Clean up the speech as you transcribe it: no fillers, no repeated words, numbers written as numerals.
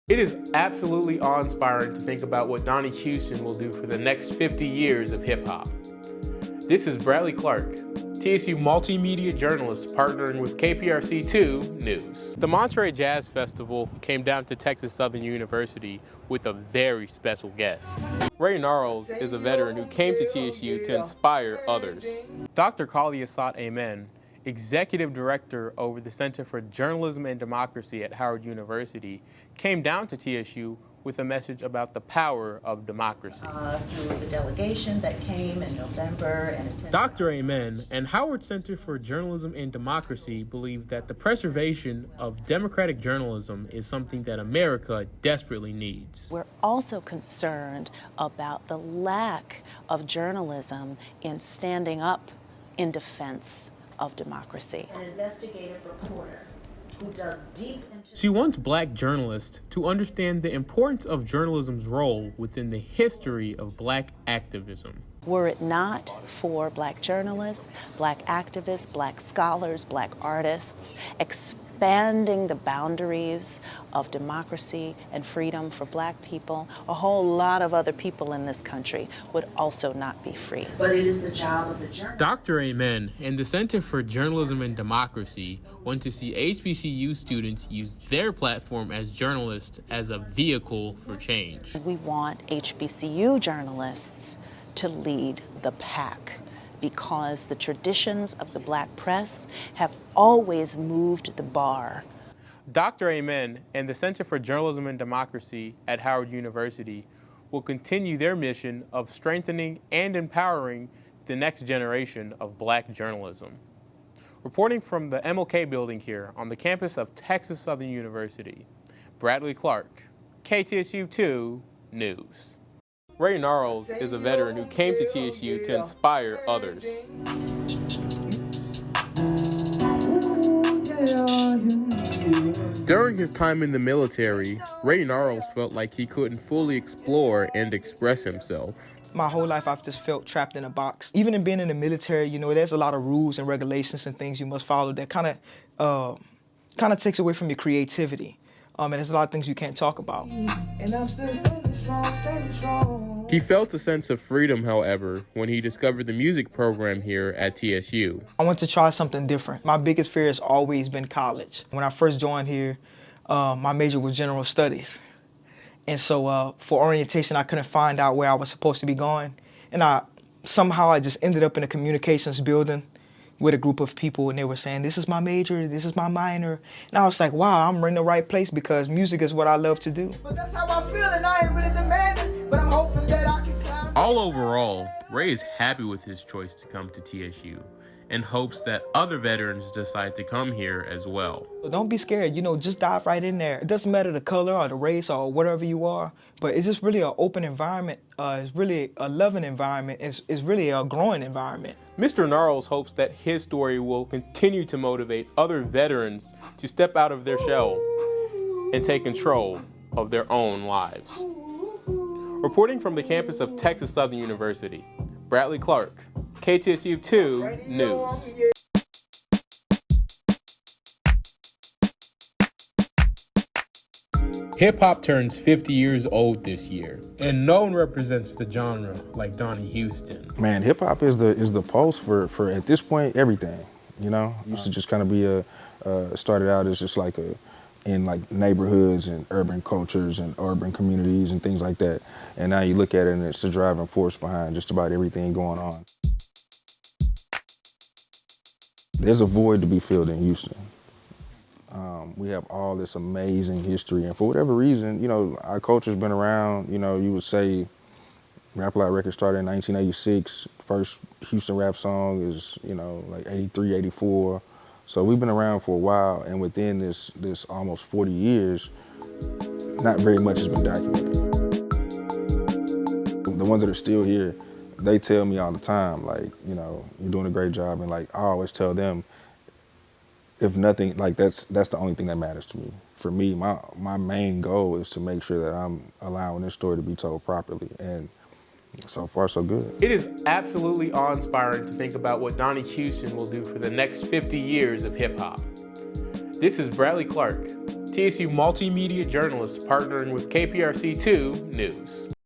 It is absolutely awe-inspiring to think about what Donnie Houston will do for the next 50 years of hip-hop. This is Bradley Clark, TSU multimedia journalist partnering with KPRC2 News. The Monterey Jazz Festival came down to Texas Southern University with a very special guest. Ray Gnarls is a veteran who came to TSU to inspire others. Dr. Kali Assad Amen, Executive Director over the Center for Journalism and Democracy at Howard University, came down to TSU with a message about the power of democracy. Through the delegation that came in November and attended. Dr. Amen and Howard Center for Journalism and Democracy believe that the preservation of democratic journalism is something that America desperately needs. We're also concerned about the lack of journalism in standing up in defense of democracy. An investigative reporter who dug deep into... She wants black journalists to understand the importance of journalism's role within the history of black activism. Were it not for black journalists, black activists, black scholars, black artists, expanding the boundaries of democracy and freedom for black people, a whole lot of other people in this country would also not be free. But it is the job of the journalist. Dr. Amen and the Center for Journalism and Democracy want to see HBCU students use their platform as journalists as a vehicle for change. We want HBCU journalists to lead the pack, because the traditions of the black press have always moved the bar. Dr. Amen and the Center for Journalism and Democracy at Howard University will continue their mission of strengthening and empowering the next generation of black journalism. Reporting from the MLK building here on the campus of Texas Southern University, Bradley Clark, KTSU2 News. Ray Gnarls is a veteran who came to TSU to inspire others. During his time in the military, Ray Gnarls felt like he couldn't fully explore and express himself. My whole life I've just felt trapped in a box. Even in being in the military, you know, there's a lot of rules and regulations and things you must follow that kind of takes away from your creativity. And there's a lot of things you can't talk about. And I'm still standing strong. He felt a sense of freedom, however, when he discovered the music program here at TSU. I want to try something different. My biggest fear has always been college. When I first joined here, my major was general studies. And so for orientation, I couldn't find out where I was supposed to be going. And somehow I just ended up in a communications building with a group of people, and they were saying, this is my major, this is my minor. And I was like, wow, I'm in the right place because music is what I love to do. But that's how I feel, and I ain't really demanding, but I'm hoping that I can climb. All overall, Ray is happy with his choice to come to TSU and hopes that other veterans decide to come here as well. So don't be scared, you know, just dive right in there. It doesn't matter the color or the race or whatever you are, but it's just really an open environment. It's really a loving environment. It's really a growing environment. Mr. Gnarls hopes that his story will continue to motivate other veterans to step out of their shell and take control of their own lives. Reporting from the campus of Texas Southern University, Bradley Clark, KTSU2 News. Hip-hop turns 50 years old this year, and no one represents the genre like Donnie Houston. Man, hip-hop is the pulse for at this point, everything, you know? Used to just kind of be started out as just like in like neighborhoods and urban cultures and urban communities and things like that. And now you look at it and it's the driving force behind just about everything going on. There's a void to be filled in Houston. We have all this amazing history, and for whatever reason, you know, our culture's been around. You know, you would say Rap Loud Records started in 1986. First Houston rap song is, you know, like 83, 84. So we've been around for a while, and within this almost 40 years, not very much has been documented. The ones that are still here, they tell me all the time, like, you know, you're doing a great job, and like I always tell them, if nothing, like that's the only thing that matters to me. For me, my main goal is to make sure that I'm allowing this story to be told properly, and so far so good. It is absolutely awe-inspiring to think about what Donnie Houston will do for the next 50 years of hip-hop. This is Bradley Clark, TSU multimedia journalist partnering with KPRC2 News.